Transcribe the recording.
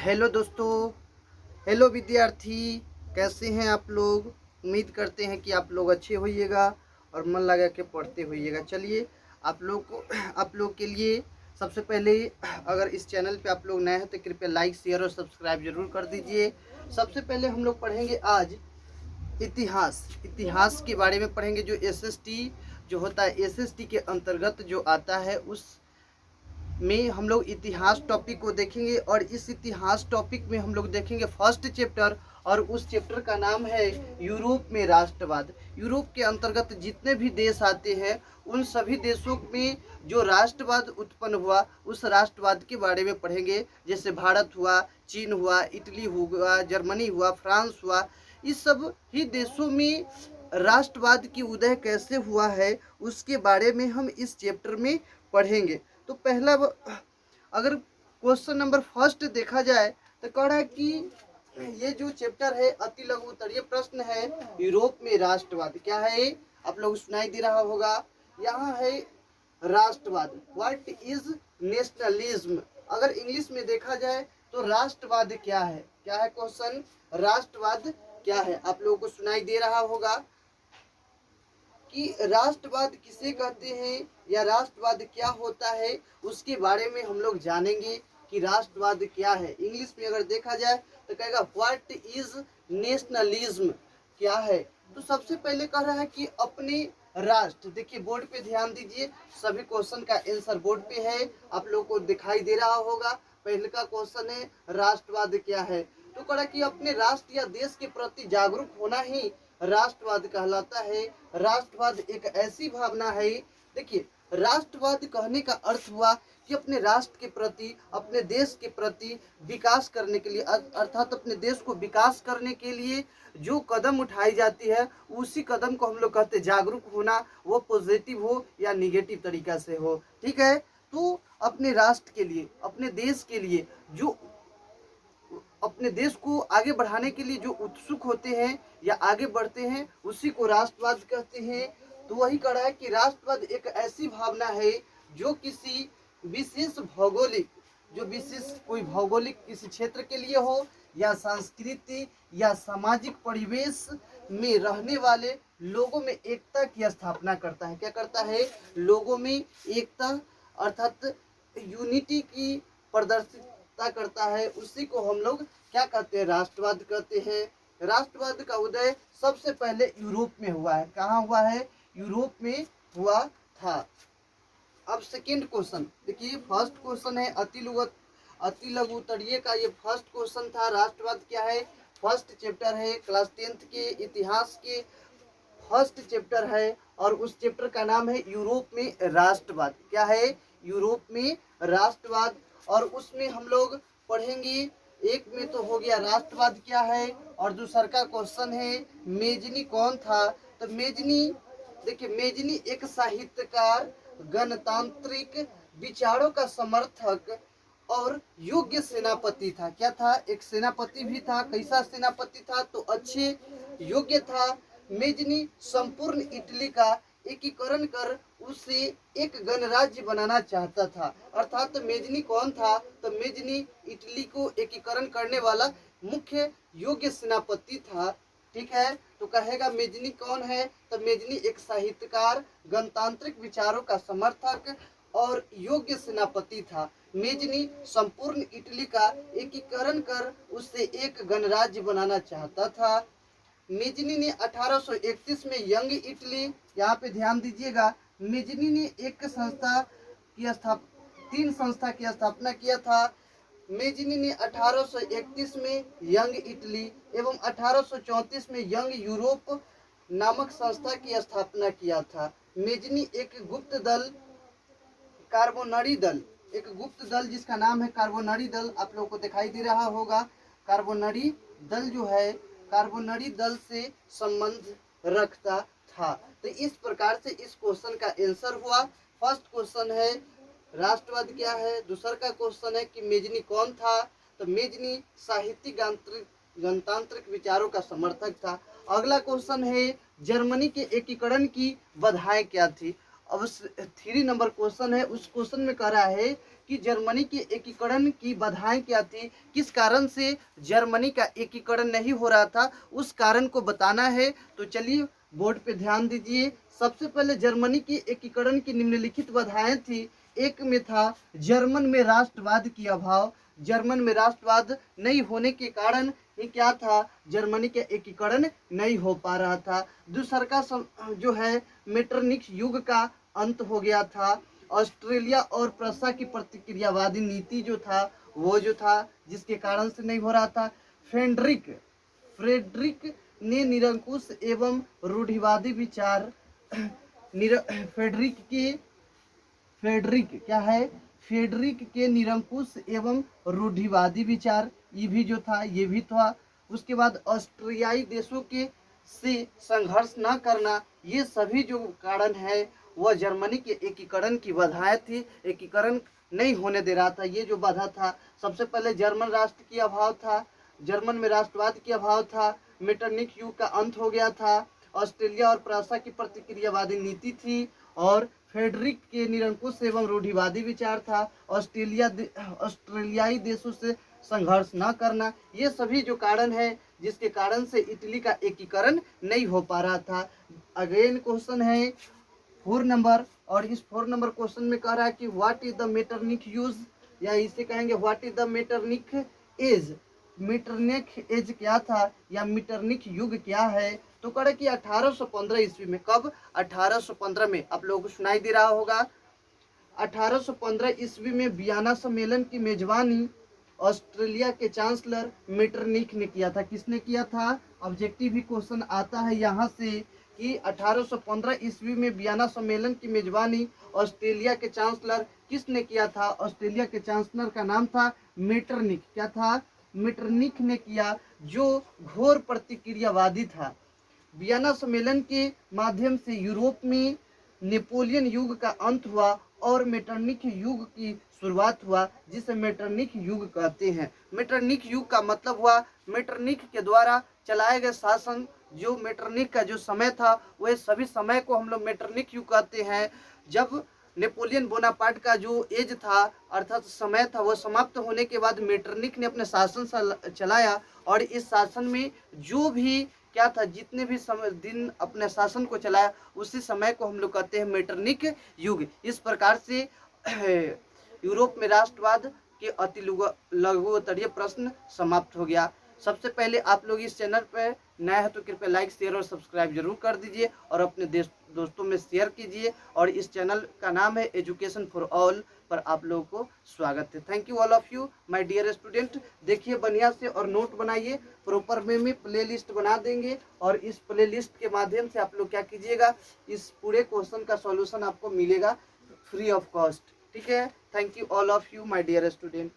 Hello दोस्तों, hello विद्यार्थी। कैसे हैं आप लोग? उम्मीद करते हैं कि आप लोग अच्छे होइएगा और मन लगा के पढ़ते होइएगा। चलिए, आप लोग के लिए सबसे पहले, अगर इस चैनल पे आप लोग नए हैं तो कृपया लाइक, शेयर और सब्सक्राइब जरूर कर दीजिए। सबसे पहले हम लोग पढ़ेंगे आज इतिहास के बारे में पढ़ेंगे। जो एसएसटी जो होता है, एसएसटी के अंतर्गत जो आता है, उस में हम लोग इतिहास टॉपिक को देखेंगे। और इस इतिहास टॉपिक में हम लोग देखेंगे फर्स्ट चैप्टर, और उस चैप्टर का नाम है यूरोप में राष्ट्रवाद। यूरोप के अंतर्गत जितने भी देश आते हैं, उन सभी देशों में जो राष्ट्रवाद उत्पन्न हुआ, उस राष्ट्रवाद के बारे में पढ़ेंगे। जैसे भारत हुआ, चीन हुआ, इटली हुआ, जर्मनी हुआ, फ्रांस हुआ, इस सब ही देशों में राष्ट्रवाद की उदय कैसे हुआ है, उसके बारे में हम इस चैप्टर में पढ़ेंगे। तो पहला, अगर क्वेश्चन नंबर फर्स्ट देखा जाए तो कह रहा है कि ये जो चैप्टर है अति लघु उत्तरीय प्रश्न है, यूरोप में राष्ट्रवाद क्या है। आप लोग सुनाई दे रहा होगा, यहाँ है राष्ट्रवाद। What is nationalism? अगर इंग्लिश में देखा जाए तो राष्ट्रवाद क्या है? क्या है क्वेश्चन? राष्ट्रवाद क्या है? आप लोगों को सुनाई दे रहा होगा कि राष्ट्रवाद किसे कहते हैं या राष्ट्रवाद क्या होता है, उसके बारे में हम लोग जानेंगे कि राष्ट्रवाद क्या है। इंग्लिश में अगर देखा जाए तो कहेगा व्हाट इज नेशनलिज्म, क्या है। तो सबसे पहले कह रहा है कि अपने राष्ट्र, देखिए बोर्ड पे ध्यान दीजिए, सभी क्वेश्चन का आंसर बोर्ड पे है, आप लोग को दिखाई दे रहा होगा। पहले का क्वेश्चन है राष्ट्रवाद क्या है, तो कह रहा कि अपने राष्ट्र या देश के प्रति जागरूक होना ही राष्ट्रवाद कहलाता है। राष्ट्रवाद एक ऐसी भावना है, देखिए राष्ट्रवाद कहने का अर्थ हुआ कि अपने राष्ट्र के प्रति, अपने देश के प्रति विकास करने के लिए, अर्थात अपने देश को विकास करने के लिए जो कदम उठाई जाती है, उसी कदम को हम लोग कहते हैं जागरूक होना, वो पॉजिटिव हो या निगेटिव तरीका से हो। ठीक है, तो अपने राष्ट्र के लिए, अपने देश के लिए, जो अपने देश को आगे बढ़ाने के लिए जो उत्सुक होते हैं या आगे बढ़ते हैं, उसी को राष्ट्रवाद कहते हैं। तो वही कह रहा है कि राष्ट्रवाद एक ऐसी भावना है जो किसी विशेष भौगोलिक, जो विशेष कोई भौगोलिक किसी क्षेत्र के लिए हो, या संस्कृति या सामाजिक परिवेश में रहने वाले लोगों में एकता की स्थापना करता है। क्या करता है? लोगों में एकता, अर्थात यूनिटी की प्रदर्शित करता है, उसी को हम लोग क्या कहते हैं? राष्ट्रवाद कहते हैं। राष्ट्रवाद का उदय सबसे पहले यूरोप में हुआ है। कहाँ हुआ है? यूरोप में हुआ था। अब सेकेंड क्वेश्चन देखिए, फर्स्ट क्वेश्चन है अति लघु उत्तरीय का, ये फर्स्ट क्वेश्चन था। राष्ट्रवाद क्या है? फर्स्ट चैप्टर है, क्लास 10th के इतिहास के फर्स्ट चैप्टर है, और उस चैप्टर का नाम है यूरोप में राष्ट्रवाद। क्या है? यूरोप में राष्ट्रवाद। और उसमें हम लोग पढ़ेंगे, एक में तो हो गया राष्ट्रवाद क्या है, और दूसरा का क्वेश्चन है मेजनी कौन था। तो मेजनी, देखिए मेजनी एक साहित्यकार, गणतांत्रिक विचारों का समर्थक और योग्य सेनापति था। क्या था? एक सेनापति भी था। कैसा सेनापति था? तो अच्छे, योग्य था। मेजनी संपूर्ण इटली का एकीकरण कर उसे एक गणराज्य बनाना चाहता था। अर्थात मेजनी कौन था? तो मेजनी इटली को एकीकरण करने वाला मुख्य योग्य सेनापति था। ठीक है, तो कहेगा मेजनी कौन है? तो मेजनी एक साहित्यकार, गणतांत्रिक विचारों का समर्थक और योग्य सेनापति था। मेजनी संपूर्ण इटली का एकीकरण कर उसे एक गणराज्य बनाना चाहता था। मेजनी ने 1831 में यंग इटली, यहाँ पे ध्यान दीजिएगा, मेजनी ने एक संस्था की तीन संस्था की स्थापना किया था। मेजनी ने 1831 में यंग इटली एवं 1834 में यंग यूरोप नामक संस्था की स्थापना किया था। मेजनी एक गुप्त दल, कार्बोनरी दल, एक गुप्त दल जिसका नाम है कार्बोनरी दल, आप लोगों को दिखाई दे रहा होगा। कार्बोनरी दल जो है, कार्बोनरी दल से संबंध रखता था। तो इस प्रकार से इस क्वेश्चन का आंसर हुआ। फर्स्ट क्वेश्चन है राष्ट्रवाद क्या है, दूसरा का क्वेश्चन है कि मेजनी कौन था। तो मेजनी साहित्यिक गणतांत्रिक विचारों का समर्थक था। अगला क्वेश्चन है जर्मनी के एकीकरण की बाधाएं क्या थी। अब 3 नंबर क्वेश्चन है, उस क्वेश्चन में कह रहा है कि जर्मनी के एकीकरण की बाधाएं क्या थी, किस कारण से जर्मनी का एकीकरण नहीं हो रहा था, उस कारण को बताना है। तो चलिए बोर्ड पे ध्यान दीजिए। सबसे पहले जर्मनी की एकीकरण की निम्नलिखित बाधाएं थी। एक में था जर्मन में राष्ट्रवाद की अभाव। जर्मन में राष्ट्रवाद नहीं होने के कारण ही क्या था, जर्मनी के एकीकरण नहीं हो पा रहा था। दूसरा का जो है मेटरनिक्स युग का अंत हो गया था। ऑस्ट्रेलिया और प्रसा की प्रतिक्रियावादी नीति जो था वो जो था जिसके कारण से नहीं हो रहा था। फ्रेडरिक ने निरंकुश एवं रूढ़िवादी विचार फेडरिक के निरंकुश एवं रूढ़िवादी विचार ये भी जो था ये भी था। उसके बाद ऑस्ट्रियाई देशों के से संघर्ष न करना, ये सभी जो कारण है वह जर्मनी के एकीकरण की बाधाएं थी, एकीकरण नहीं होने दे रहा था। ये जो बाधा था, सबसे पहले जर्मन राष्ट्र की अभाव था, जर्मन में राष्ट्रवाद की अभाव था, मेटरनिक युग का अंत हो गया था, ऑस्ट्रेलिया और प्रसा की प्रतिक्रियावादी नीति थी, और फेडरिक के निरंकुश एवं रूढ़िवादी विचार था, ऑस्ट्रेलियाई देशों से संघर्ष न करना। ये सभी जो कारण है जिसके कारण से इटली का एकीकरण नहीं हो पा रहा था। अगेन क्वेश्चन है 4 नंबर, और इस 4 नंबर क्वेश्चन में कह रहा है कि what is the maternal use, या इसे कहेंगे what is the maternal age. Maternal age क्या था या मीटरनिक युग क्या है, तो कह रहे कि 1815 ईस्वी में। कब? 1815 में। आप लोगों को सुनाई दे रहा होगा। 1815 ईस्वी में वियना सम्मेलन की मेजबानी ऑस्ट्रेलिया के चांसलर मीटरनिक ने किया था। किसने किया था? ऑब्जेक्टिव भी क्वेश्चन आता है यहाँ से कि 1815 ईस्वी में वियना सम्मेलन की मेजबानी ऑस्ट्रेलिया के चांसलर किसने किया था? ऑस्ट्रेलिया के चांसलर का नाम था मीटरनिक। क्या था? मीटरनिक ने किया, जो घोर प्रतिक्रियावादी था। वियना सम्मेलन के माध्यम से यूरोप में नेपोलियन युग का अंत हुआ और मेटरनिक युग की शुरुआत हुआ, जिसे मेटरनिक युग कहते हैं। मेटरनिक युग का मतलब हुआ मेटरनिक के द्वारा चलाए गए शासन। जो मेटरनिक का जो समय था वह सभी समय को हम लोग मेटरनिक युग कहते हैं। जब नेपोलियन बोनापार्ट का जो एज था अर्थात समय था वह समाप्त होने के बाद मेटरनिक ने अपने शासन चलाया, और इस शासन में जो भी क्या था, जितने भी समय दिन अपने शासन को चलाया उसी समय को हम लोग कहते हैं मेटरनिक युग। इस प्रकार से यूरोप में राष्ट्रवाद के अति लघुत्तरीय प्रश्न समाप्त हो गया। सबसे पहले आप लोग इस चैनल पर नए हैं तो कृपया लाइक शेयर और सब्सक्राइब जरूर कर दीजिए और अपने दोस्तों में शेयर कीजिए। और इस चैनल का नाम है एजुकेशन फॉर ऑल, पर आप लोगों को स्वागत है। Thank you all of you my dear student. देखिए बढ़िया से और नोट बनाइए, प्रॉपर वे में प्ले लिस्ट बना देंगे, और इस प्ले लिस्ट के माध्यम से आप लोग क्या कीजिएगा, इस पूरे क्वेश्चन का सॉल्यूशन आपको मिलेगा फ्री ऑफ कॉस्ट। ठीक है, thank you all of you my dear student.